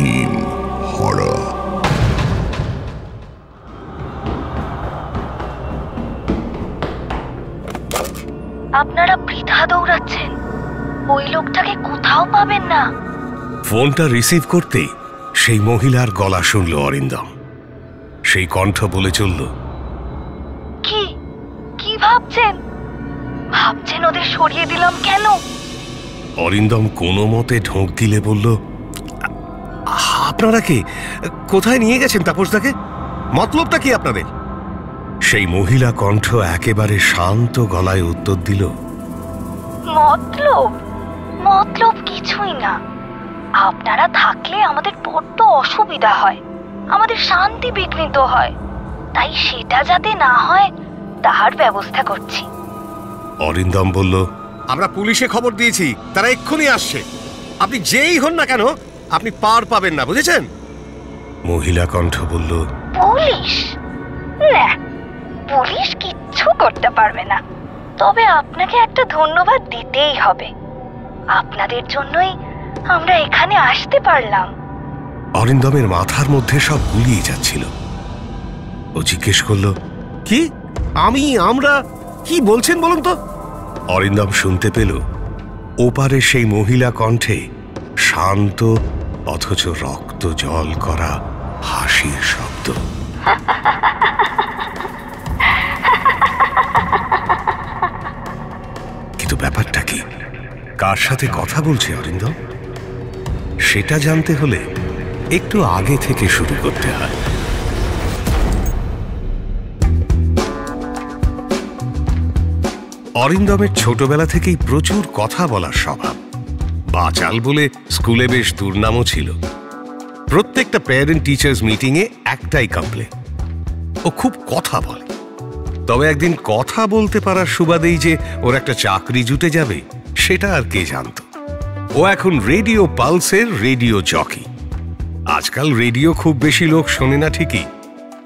Team horror. আপনারা বৃথা দৌড়াচ্ছেন, ওই লোকটাকে কোথাও পাবেন না। ফোনটা রিসিভ করতেই সেই মহিলার গলা শুনল অরিন্দম। সেই কণ্ঠ বলে চলল, কি কি ভাবছেন? ভাবছেন ওদের সরিয়ে দিলাম কেন? অরিন্দম কোনো মতে ঢোক দিলে বলল, আপনারা কি কোথায় নিয়ে গেছেন তাপসদাকে? মতলবটা কি আপনাদের? সেই মহিলা কণ্ঠ একেবারে শান্ত গলায় উত্তর দিল, মতলব মতলব কিছুই না। আপনারা থাকলে আমাদের বড্ড অসুবিধা হয়, আমাদের শান্তি বিঘ্নিত হয়, তাই সেটা যাতে না হয় তার ব্যবস্থা করছি। অরিন্দম বলল, আমরা পুলিশে খবর দিয়েছি, তারা এক্ষুনি আসছে। আপনি যেই হন না কেন আপনি পার পাবেন না, বুঝেছেন? মহিলা কণ্ঠ বলল, পুলিশ? না, পুলিশ কিচ্ছু করতে পারবে না। তবে আপনাকে একটা ধন্যবাদ দিতেই হবে, আপনাদের জন্যই আমরা এখানে আসতে পারলাম। অরিন্দমের মাথার মধ্যে সব গুলিয়ে যাচ্ছিল। ও জিজ্ঞেস করল, কি? আমরা কি বলছেন বলুন তো? অরিন্দম শুনতে পেল ওপারে সেই মহিলা কণ্ঠে শান্ত অথচ রক্ত জল করা হাসির শব্দ। কিন্তু ব্যাপারটা কি? কার সাথে কথা বলছে অরিন্দম? সেটা জানতে হলে একটু আগে থেকে শুরু করতে হয়। অরিন্দমের ছোটবেলা থেকেই প্রচুর কথা বলার স্বভাব। বাচাল বলে স্কুলে বেশ দুর্নামও ছিল। প্রত্যেকটা প্যারেন্ট টিচার্স মিটিংয়ে একটাই কমপ্লেন, ও খুব কথা বলে। তবে একদিন কথা বলতে পারার সুবাদেই যে ওর একটা চাকরি জুটে যাবে সেটা আর কে জানত। ও এখন রেডিও পালসের রেডিও জকি। আজকাল রেডিও খুব বেশি লোক শোনে না ঠিকই,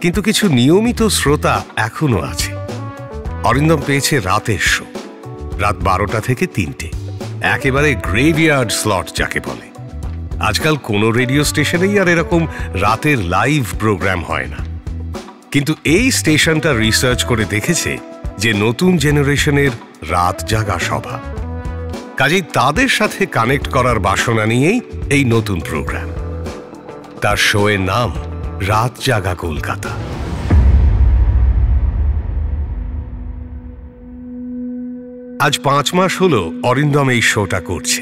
কিন্তু কিছু নিয়মিত শ্রোতা এখনো আছে। অরিন্দম পেয়েছে রাতের শো, রাত 12টা থেকে 3টে, একেবারে গ্রেভিয়ার্ড স্লট যাকে বলে। আজকাল কোনো রেডিও স্টেশনেই আর এরকম রাতের লাইভ প্রোগ্রাম হয় না। কিন্তু এই স্টেশনটা রিসার্চ করে দেখেছে যে নতুন জেনারেশনের রাত জাগা স্বভাব, কাজেই তাদের সাথে কানেক্ট করার বাসনা নিয়েই এই নতুন প্রোগ্রাম। তার শোয়ের নাম রাত জাগা কলকাতা। আজ 5 মাস হলো অরিন্দম এই শোটা করছে।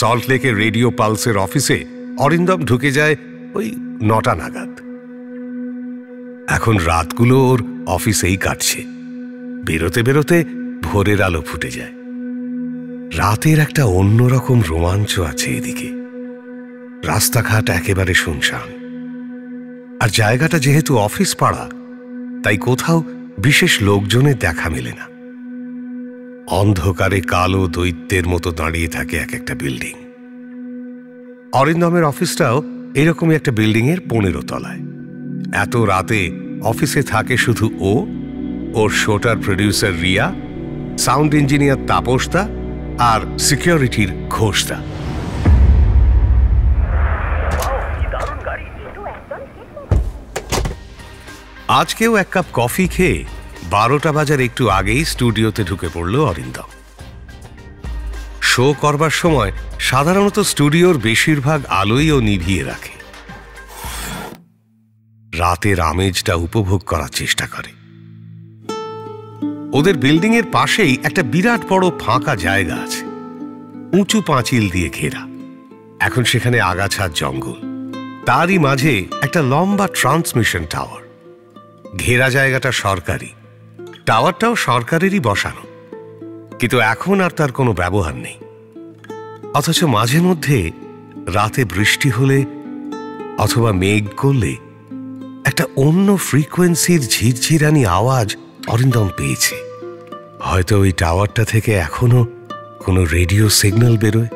সল্টলেকের রেডিও পালসের অফিসে অরিন্দম ঢুকে যায় ওই 9টা নাগাদ। এখন রাতগুলো ওর অফিসেই কাটছে। বেরোতে বেরোতে ভোরের আলো ফুটে যায়। রাতের একটা অন্যরকম রোমাঞ্চ আছে এদিকে। রাস্তাঘাট একেবারে শুনশান, আর জায়গাটা যেহেতু অফিস পাড়া, তাই কোথাও বিশেষ লোকজনের দেখা মেলে না। অন্ধকারে কালো দৈত্যের মতো দাঁড়িয়ে থাকে এক একটা বিল্ডিং। অরিন্দমের অফিসটাও এরকমই একটা বিল্ডিংয়ের 15 তলায়। এত রাতে অফিসে থাকে শুধু ও, ওর শোটার প্রডিউসার রিয়া, সাউন্ড ইঞ্জিনিয়ার তাপসদা আর সিকিউরিটির ঘোষদা। আজকেও এক কাপ কফি খেয়ে 12টা বাজার একটু আগেই স্টুডিওতে ঢুকে পড়ল অরিন্দম। শো করবার সময় সাধারণত স্টুডিওর বেশিরভাগ আলোই ও নিভিয়ে রাখে। রাতের আমেজটা উপভোগ করার চেষ্টা করে। ওদের বিল্ডিং এর পাশেই একটা বিরাট বড় ফাঁকা জায়গা আছে, উঁচু পাঁচিল দিয়ে ঘেরা। এখন সেখানে আগাছার জঙ্গল, তারই মাঝে একটা লম্বা ট্রান্সমিশন টাওয়ার। ঘেরা জায়গাটা সরকারি, টাওয়ারটাও সরকারেরই বসানো, কিন্তু এখন আর তার কোনো ব্যবহার নেই। অথচ মাঝে মধ্যে রাতে বৃষ্টি হলে অথবা মেঘ করলে একটা অন্য ফ্রিকোয়েন্সির ঝিরঝিরানি আওয়াজ অরিন্দম পেয়েছে। হয়তো ওই টাওয়ারটা থেকে এখনো কোনো রেডিও সিগন্যাল বেরোয়,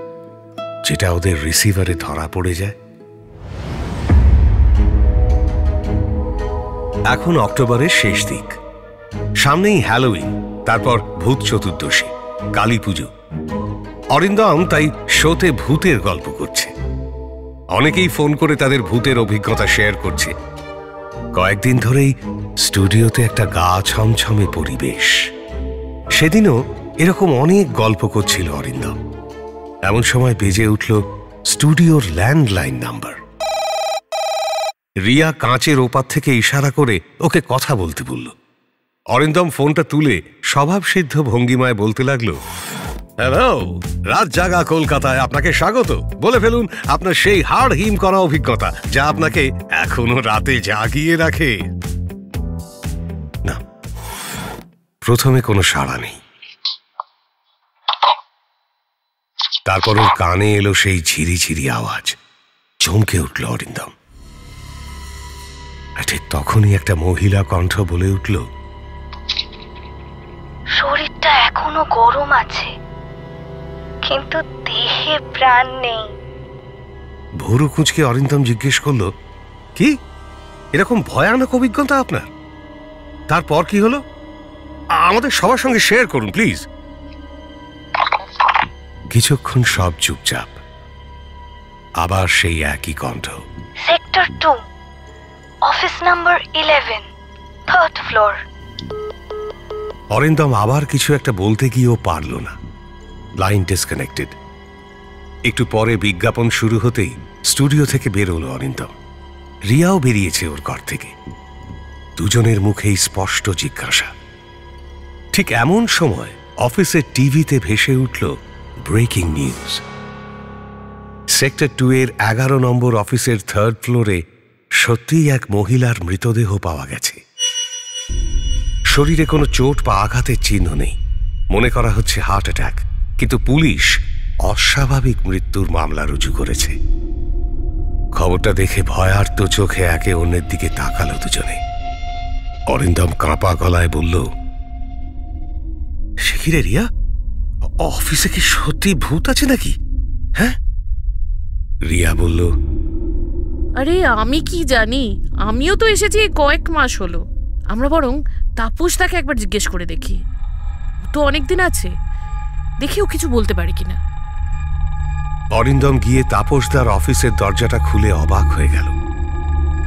যেটা ওদের রিসিভারে ধরা পড়ে যায়। এখন অক্টোবরের শেষ দিক, সামনেই হ্যালোউইন, তারপর ভূত চতুর্দশী, কালী পুজো। অরিন্দম তাই শোতে ভূতের গল্প করছে। অনেকেই ফোন করে তাদের ভূতের অভিজ্ঞতা শেয়ার করছে। কয়েকদিন ধরেই স্টুডিওতে একটা গা ছমছমে পরিবেশ। সেদিনও এরকম অনেক গল্প করছিল অরিন্দম। এমন সময় বেজে উঠল স্টুডিওর ল্যান্ডলাইন নাম্বার। রিয়া কাঁচের ওপার থেকে ইশারা করে ওকে কথা বলতে বলল। অরিন্দম ফোনটা তুলে স্বভাবসিদ্ধ ভঙ্গিমায় বলতে লাগলো, হ্যালো, রাত জাগা কলকাতায় আপনাকে স্বাগত। বলে ফেলুন আপনার সেই হাড় হিম করা অভিজ্ঞতা যা আপনাকে এখনো রাতে জাগিয়ে রাখে। না, প্রথমে কোনো সাড়া নেই। তারপর ওর কানে এলো সেই ঝিরিঝিরি আওয়াজ। চমকে উঠল অরিন্দম। ঠিক তখনই একটা মহিলা কণ্ঠ বলে উঠল, শরীরটা এখনো গরম আছে, কিন্তু দেহে প্রাণ নেই। ভুরু কুঁচকে অরিন্দম জিজ্ঞেস করলো, কি এরকম ভয়ানক অভিজ্ঞতা আপনার? তারপর কি হলো? আমাদের সবার সঙ্গে শেয়ার করুন প্লিজ। কিছুক্ষণ সব চুপচাপ। আবার সেই একই কণ্ঠ, sector 2, office number 11, 3rd floor. Arindam আবার কিছু একটা বলতে গিয়েও পারল না। Line disconnected. একটু পরে বিজ্ঞাপন শুরু হতেই স্টুডিও থেকে বেরোলো অরিন্দম। রিয়াও বেরিয়েছে ওর ঘর থেকে। দুজনের মুখেই স্পষ্ট জিজ্ঞাসা। ঠিক এমন সময় অফিসের টিভিতে ভেসে উঠল ব্রেকিং নিউজ। সেক্টর 2 এর 11 নম্বর অফিসের 3rd ফ্লোরে সত্যিই এক মহিলার মৃতদেহ পাওয়া গেছে। শরীরে কোনো চোট বা আঘাতের চিহ্ন নেই। মনে করা হচ্ছে হার্ট অ্যাটাক, কিন্তু পুলিশ অস্বাভাবিক মৃত্যুর মামলা রুজু করেছে। খবরটা দেখে ভয়ার্ত চোখে একে অন্যের দিকে তাকালো দুজনে। অরিন্দম কাঁপা গলায় বলল, সে কি রে রিয়া? অফিসে কি সত্যি ভূত আছে নাকি? হ্যাঁ? রিয়া বলল, আরে আমি কি জানি, আমিও তো এসেছি কয়েক মাস হলো। আমরা বরং তাপসদাকে একবার জিজ্ঞেস করে দেখি, তো অনেকদিন আছে, দেখি ও কিছু বলতে পারে কিনা। অরিন্দম গিয়ে তাপসদার অফিসের দরজাটা খুলে অবাক হয়ে গেল।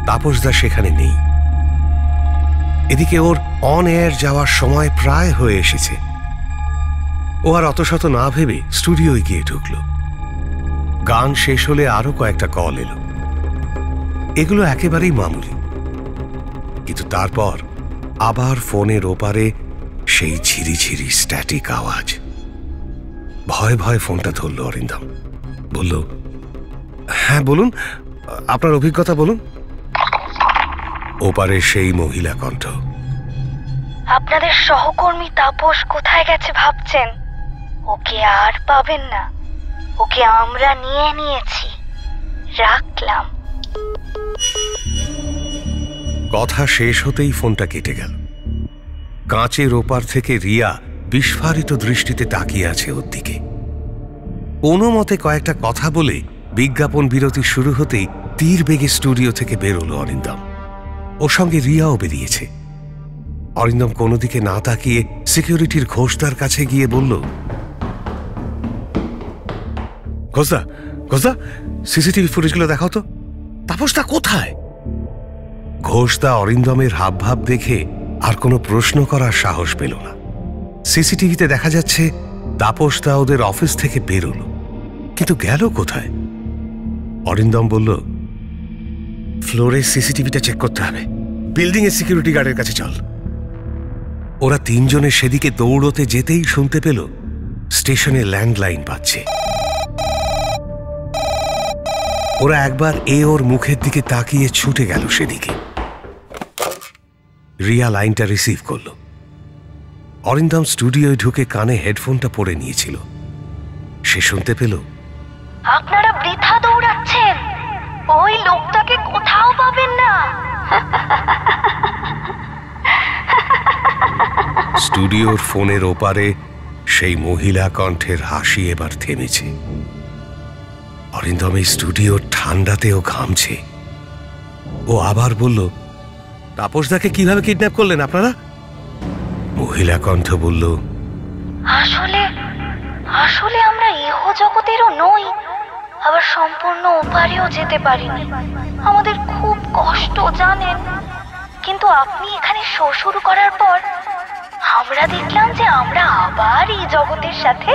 তাপসদা সেখানে নেই। এদিকে ওর অন এয়ার যাওয়ার সময় প্রায় হয়ে এসেছে। ও আর অত শত না ভেবে স্টুডিওয় গিয়ে ঢুকল। গান শেষ হলে আরো কয়েকটা কল এলো। এগুলো একেবারেই মামুলি, কিন্তু তারপর আবার ফোনের ওপারে সেই ঝিরিঝিরি স্ট্যাটিক আওয়াজ। ভয় ভয় ফোনটা ধরল অরিন্দম। বলল, হ্যাঁ বলুন, আপনার অভিজ্ঞতা বলুন। ওপারে সেই মহিলা কণ্ঠ, আপনাদের সহকর্মী তাপস কোথায় গেছে ভাবছেন? ওকে আর পাবেন না। ওকে আমরা নিয়ে নিয়েছি, রাখলাম। কথা শেষ হতেই ফোনটা কেটে গেল। কাঁচের ওপার থেকে রিয়া বিস্ফারিত দৃষ্টিতে তাকিয়ে আছে ওর দিকে। কোনো মতে কয়েকটা কথা বলে বিজ্ঞাপন বিরতি শুরু হতেই তীর বেগে স্টুডিও থেকে বেরোলো অরিন্দম। ওর সঙ্গে রিয়াও বেরিয়েছে। অরিন্দম কোনো দিকে না তাকিয়ে সিকিউরিটির ঘোষদার কাছে গিয়ে বলল, ঘোষদা, ঘোষদা, সিসিটিভি ফুটেজগুলো দেখাও তো, তাপসদা কোথায়? ঘোষদা অরিন্দমের হাবভাব দেখে আর কোনো প্রশ্ন করার সাহস পেল না। সিসিটিভিতে দেখা যাচ্ছে তাপসদা ওদের অফিস থেকে বেরোলো, কিন্তু গেল কোথায়? অরিন্দম বলল, ফ্লোরের সিসিটিভিটা চেক করতে হবে, বিল্ডিং এর সিকিউরিটি গার্ডের কাছে চল। ওরা তিনজনে সেদিকে দৌড়তে যেতেই শুনতে পেল স্টেশনে ল্যান্ডলাইন বাজছে। ওরা একবার ওর মুখের দিকে তাকিয়ে ছুটে গেল সেদিকে। রিয়া লাইনটা রিসিভ করল। অরিন্দম স্টুডিওয় ঢুকে কানে হেডফোনটা পরে নিয়েছিল। সে শুনতে পেল, আপনারা বৃথা দৌড়াচ্ছেন, ওই লোকটাকে কোথাও পাবেন না। স্টুডিওর ফোনের ওপারে সেই মহিলা কণ্ঠের হাসি এবার থেমেছে। অরিন্দম এই স্টুডিওর ঠান্ডাতেও ঘামছে। ও আবার বলল, তাপসদাকে কিভাবে কিডন্যাপ করলেন আপনারা? মহিলা কণ্ঠ বলল, আসলে আসলে আমরা ইহ জগতেরও নই, আবার সম্পূর্ণ ওপারেও যেতে পারিনি। আমাদের খুব কষ্ট জানেন, কিন্তু আপনি এখানে শো শুরু করার পর আমরা দেখলাম যে আমরা আবার এই জগতের সাথে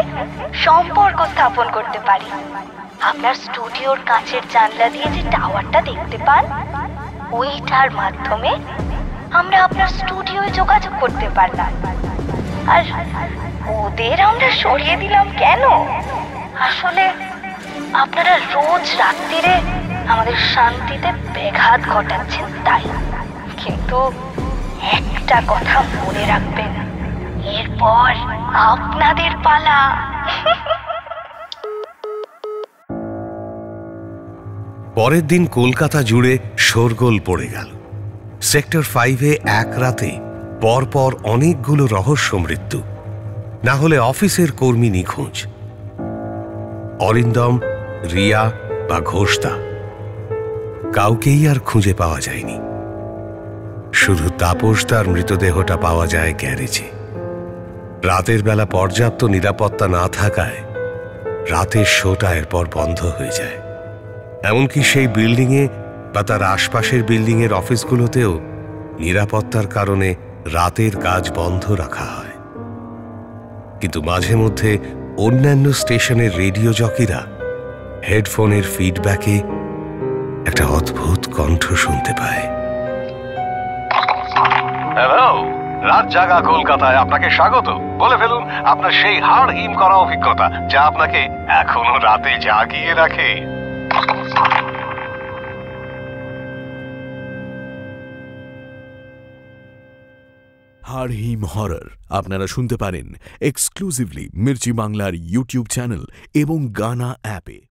সম্পর্ক স্থাপন করতে পারি। আপনার স্টুডিওর কাঁচের জানলা দিয়ে যে টাওয়ারটা দেখতে পান, ওইটার মাধ্যমে আমরা আপনার স্টুডিওয় যোগাযোগ করতে পারলাম। আর ওদের আমরা সরিয়ে দিলাম কেন? আসলে আপনারা রোজ রাত্রিরে আমাদের শান্তিতে ব্যাঘাত ঘটাচ্ছেন তাই। কিন্তু একটা কথা মনে রাখবেন, এরপর আপনাদের পালা। পরের দিন কলকাতা জুড়ে শোরগোল পড়ে গেল। সেক্টর 5-এ এক রাতে পরপর অনেকগুলো রহস্য মৃত্যু, না হলে অফিসের কর্মী নিখোঁজ। অরিন্দম, রিয়া বা ঘোষদা কাউকেই আর খুঁজে পাওয়া যায়নি। শুধু তাপসদার মৃতদেহটা পাওয়া যায় গ্যারেজে। রাতের বেলা পর্যাপ্ত নিরাপত্তা না থাকায় রাতের শোটা এরপর বন্ধ হয়ে যায়। এমনকি সেই বিল্ডিংয়ে বা তার আশপাশের বিল্ডিংয়ের অফিসগুলোতেও নিরাপত্তার কারণে রাতের কাজ বন্ধ রাখা হয়। কিন্তু মাঝে মধ্যে অন্যান্য স্টেশনের রেডিও জকিরা হেডফোনের ফিডব্যাকে একটা অদ্ভুত কণ্ঠ শুনতে পায়। হ্যালো, রাত জাগা কলকাতায় আপনাকে স্বাগত। বলে ফেলুন আপনার সেই হাড় হিম করা অভিজ্ঞতা যা আপনাকে এখনো রাতে জাগিয়ে রাখে। হাড় হিম হরর আপনারা শুনতে পারেন এক্সক্লুসিভলি মির্চি বাংলার ইউটিউব চ্যানেল এবং গানা অ্যাপে।